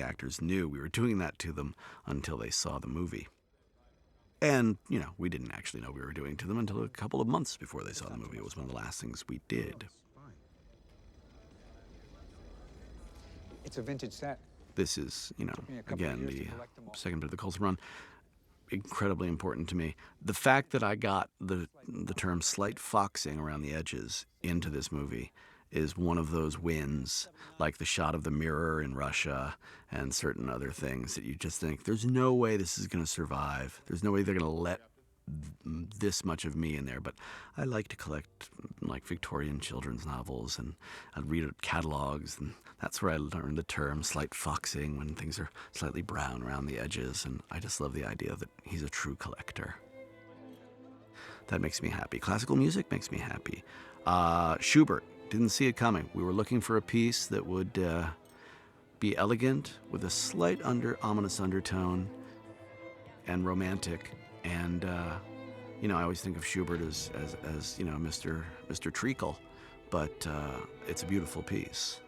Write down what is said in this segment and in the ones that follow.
actors knew we were doing that to them until they saw the movie. And, we didn't actually know we were doing to them until a couple of months before they saw the movie. It was one of the last things we did. It's a vintage set. This is, again, the second bit of the Coulson run, incredibly important to me. The fact that I got the term slight foxing around the edges into this movie is one of those wins, like the shot of the mirror in Russia and certain other things that you just think, there's no way this is going to survive. There's no way they're going to let this much of me in there. But I like to collect like Victorian children's novels, and I'd read catalogs, and that's where I learned the term slight foxing, when things are slightly brown around the edges. And I just love the idea that he's a true collector. That makes me happy. Classical music makes me happy. Schubert, didn't see it coming. We were looking for a piece that would be elegant with a slight ominous undertone and romantic. And I always think of Schubert as Mr. Treacle, but it's a beautiful piece.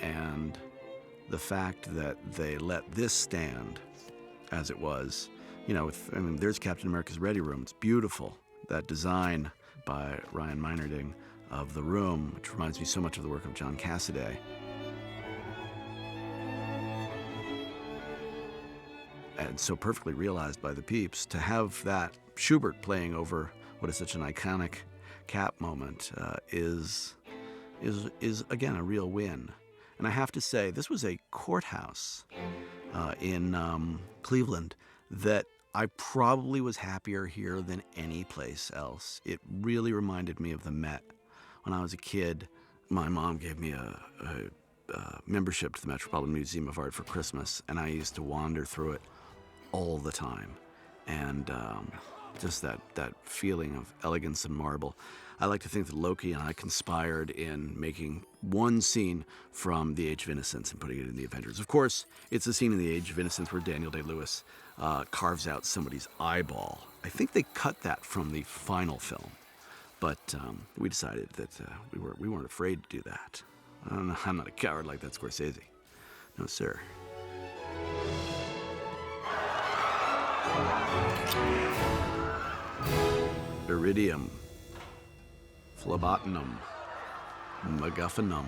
And the fact that they let this stand as it was, there's Captain America's Ready Room. It's beautiful. That design by Ryan Meinerding of the room, which reminds me so much of the work of John Cassaday. And so perfectly realized by the peeps, to have that Schubert playing over what is such an iconic Cap moment is again a real win. And I have to say, this was a courthouse in Cleveland that I probably was happier here than any place else. It really reminded me of the Met. When I was a kid, my mom gave me a membership to the Metropolitan Museum of Art for Christmas, and I used to wander through it all the time. And just that feeling of elegance and marble. I like to think that Loki and I conspired in making one scene from The Age of Innocence and putting it in the Avengers. Of course, it's a scene in The Age of Innocence where Daniel Day-Lewis carves out somebody's eyeball. I think they cut that from the final film. But we decided that we weren't afraid to do that. I'm not a coward like that Scorsese. No, sir. Iridium, phlebotinum, MacGuffinum.